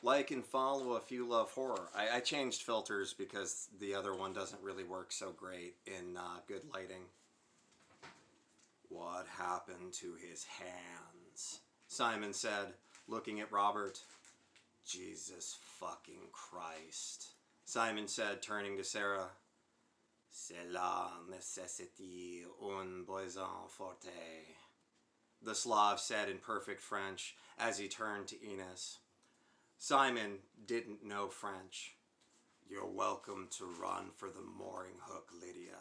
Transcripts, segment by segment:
Like and follow if you love horror. I changed filters because the other one doesn't really work so great in good lighting. What happened to his hands? Simon said, looking at Robert. Jesus fucking Christ. Simon said, turning to Sarah. Cela necessite un poison forte. The Slav said in perfect French as he turned to Ines. Simon didn't know French. You're welcome to run for the mooring hook, Lydia,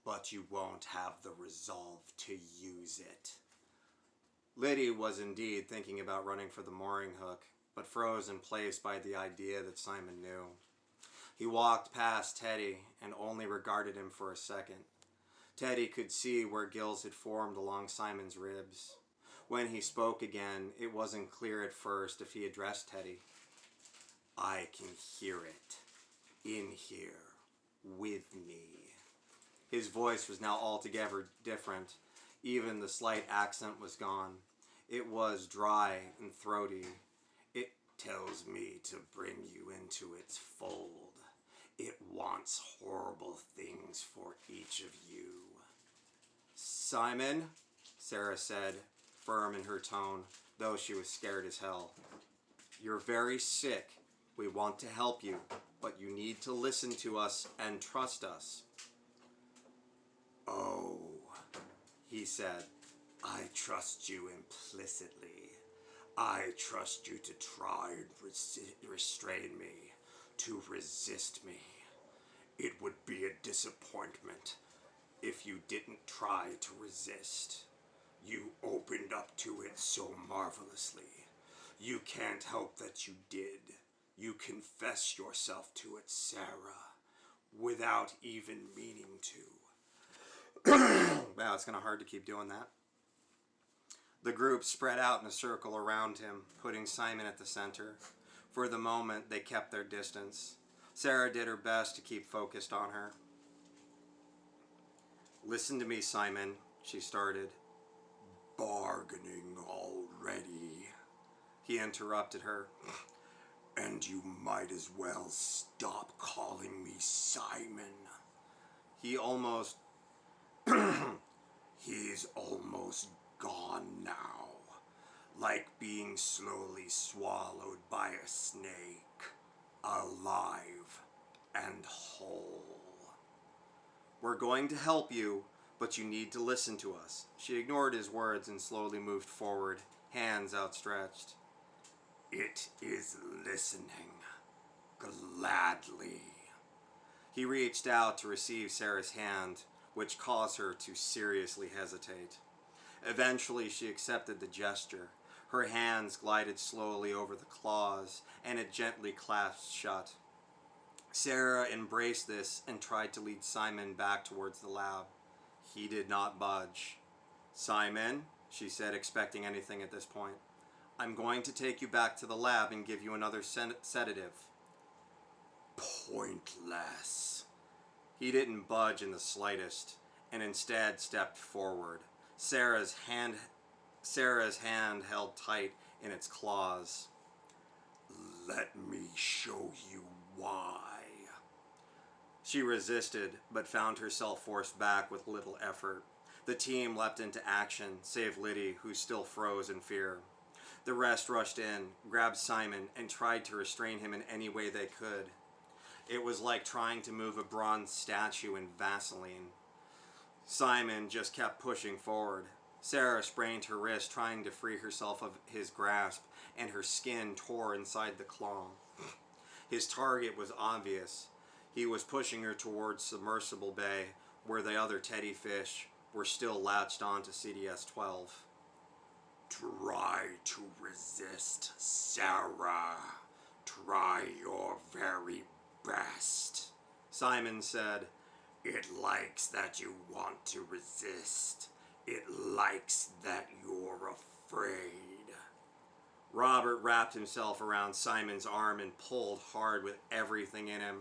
but you won't have the resolve to use it. Lydia was indeed thinking about running for the mooring hook, but froze in place by the idea that Simon knew. He walked past Teddy and only regarded him for a second. Teddy could see where gills had formed along Simon's ribs. When he spoke again, it wasn't clear at first if he addressed Teddy. I can hear it. In here. With me. His voice was now altogether different. Even the slight accent was gone. It was dry and throaty. It tells me to bring you into its fold. It wants horrible things for each of you. Simon, Sarah said, firm in her tone, though she was scared as hell. You're very sick. We want to help you, but you need to listen to us and trust us. Oh, he said, I trust you implicitly. I trust you to try and restrain me, to resist me. It would be a disappointment if you didn't try to resist. You opened up to it so marvelously. You can't help that you did. You confess yourself to it, Sarah, without even meaning to. Wow, it's kind of hard to keep doing that. The group spread out in a circle around him, putting Simon at the center. For the moment, they kept their distance. Sarah did her best to keep focused on her. Listen to me, Simon, she started. Bargaining already, he interrupted her. And you might as well stop calling me Simon. He's almost gone now, like being slowly swallowed by a snake, alive and whole. We're going to help you, but you need to listen to us. She ignored his words and slowly moved forward, hands outstretched. It is listening. Gladly. He reached out to receive Sarah's hand, which caused her to seriously hesitate. Eventually, she accepted the gesture. Her hands glided slowly over the claws, and it gently clasped shut. Sarah embraced this and tried to lead Simon back towards the lab. He did not budge. Simon, she said, expecting anything at this point, I'm going to take you back to the lab and give you another sedative. Pointless. He didn't budge in the slightest, and instead stepped forward. Sarah's hand held tight in its claws. Let me show you why. She resisted, but found herself forced back with little effort. The team leapt into action, save Liddy, who still froze in fear. The rest rushed in, grabbed Simon, and tried to restrain him in any way they could. It was like trying to move a bronze statue in Vaseline. Simon just kept pushing forward. Sarah sprained her wrist trying to free herself of his grasp, and her skin tore inside the claw. His target was obvious. He was pushing her towards Submersible Bay, where the other teddy fish were still latched onto CDS-12. Try to resist, Sarah. Try your very best, Simon said. It likes that you want to resist. It likes that you're afraid. Robert wrapped himself around Simon's arm and pulled hard with everything in him.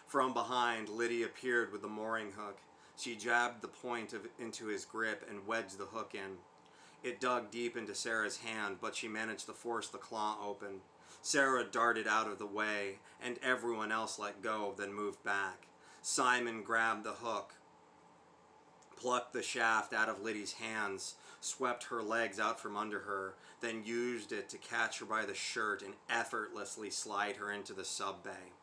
From behind, Lydia appeared with the mooring hook. She jabbed the point into his grip and wedged the hook in. It dug deep into Sarah's hand, but she managed to force the claw open. Sarah darted out of the way, and everyone else let go, then moved back. Simon grabbed the hook, plucked the shaft out of Liddy's hands, swept her legs out from under her, then used it to catch her by the shirt and effortlessly slide her into the sub-bay.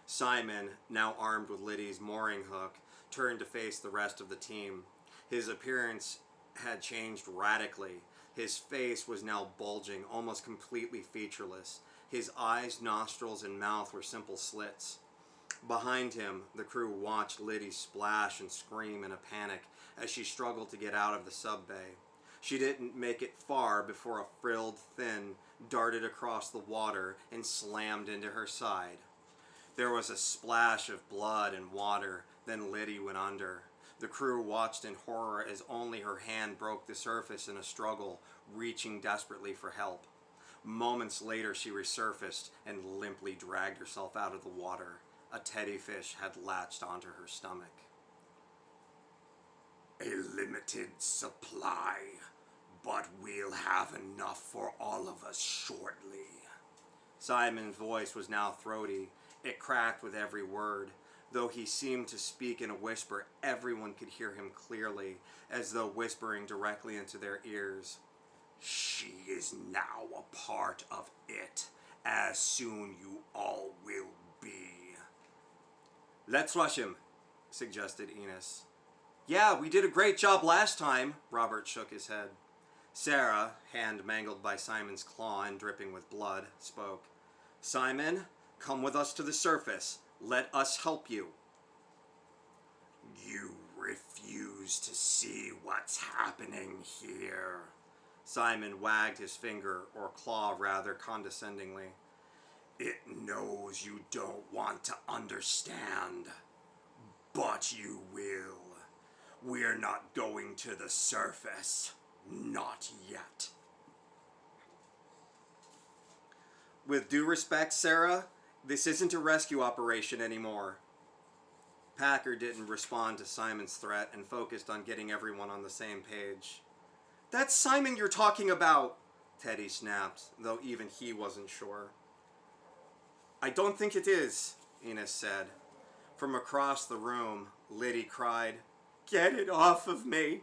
Simon, now armed with Liddy's mooring hook, turned to face the rest of the team. His appearance had changed radically. His face was now bulging, almost completely featureless. His eyes, nostrils, and mouth were simple slits. Behind him, the crew watched Liddy splash and scream in a panic as she struggled to get out of the sub-bay. She didn't make it far before a frilled fin darted across the water and slammed into her side. There was a splash of blood and water, then Liddy went under. The crew watched in horror as only her hand broke the surface in a struggle, reaching desperately for help. Moments later, she resurfaced and limply dragged herself out of the water. A teddy fish had latched onto her stomach. A limited supply, but we'll have enough for all of us shortly. Simon's voice was now throaty. It cracked with every word. Though he seemed to speak in a whisper, everyone could hear him clearly, as though whispering directly into their ears. She is now a part of it, as soon you all will be. Let's rush him, suggested Enos. Yeah, we did a great job last time, Robert shook his head. Sarah, hand mangled by Simon's claw and dripping with blood, spoke. Simon, come with us to the surface. Let us help you. You refuse to see what's happening here. Simon wagged his finger, or claw rather, condescendingly. It knows you don't want to understand, but you will. We're not going to the surface. Not yet. With due respect, Sarah, this isn't a rescue operation anymore. Packer didn't respond to Simon's threat and focused on getting everyone on the same page. That's Simon you're talking about, Teddy snapped, though even he wasn't sure. I don't think it is, Enos said. From across the room, Liddy cried, Get it off of me!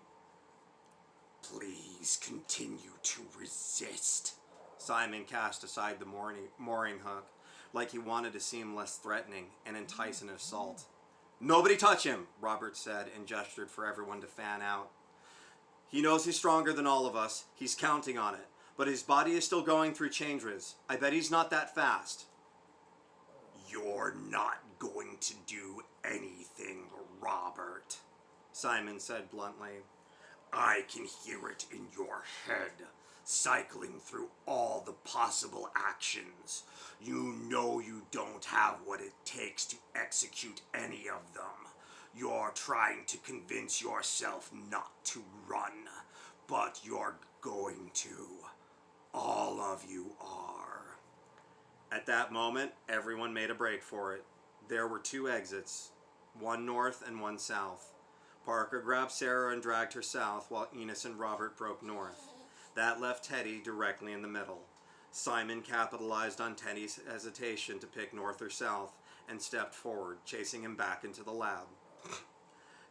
Please continue to resist. Simon cast aside the mooring hook, like he wanted to seem less threatening and entice an assault. Nobody touch him, Robert said and gestured for everyone to fan out. He knows he's stronger than all of us. He's counting on it. But his body is still going through changes. I bet he's not that fast. You're not going to do anything, Robert, Simon said bluntly. I can hear it in your head, cycling through all the possible actions. You know you don't have what it takes to execute any of them. You're trying to convince yourself not to run, but you're going to. All of you are. At that moment, everyone made a break for it. There were two exits, one north and one south. Parker grabbed Sarah and dragged her south, while Enos and Robert broke north. That left Teddy directly in the middle. Simon capitalized on Teddy's hesitation to pick north or south and stepped forward, chasing him back into the lab.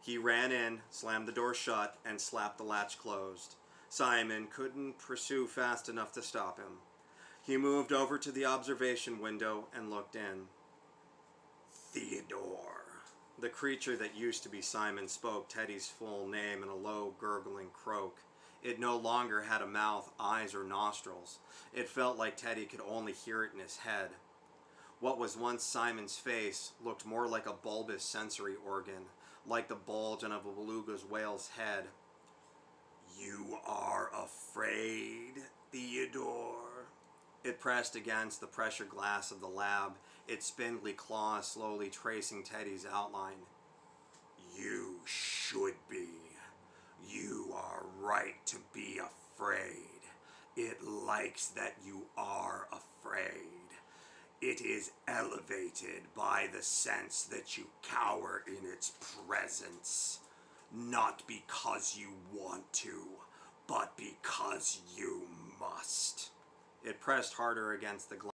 He ran in, slammed the door shut, and slapped the latch closed. Simon couldn't pursue fast enough to stop him. He moved over to the observation window and looked in. Theodore. The creature that used to be Simon spoke Teddy's full name in a low, gurgling croak. It no longer had a mouth, eyes, or nostrils. It felt like Teddy could only hear it in his head. What was once Simon's face looked more like a bulbous sensory organ, like the bulge on a beluga whale's head. You are afraid, Theodore? It pressed against the pressure glass of the lab, its spindly claws slowly tracing Teddy's outline. You should be. You are right to be afraid. It likes that you are afraid. It is elevated by the sense that you cower in its presence. Not because you want to, but because you must. It pressed harder against the glass.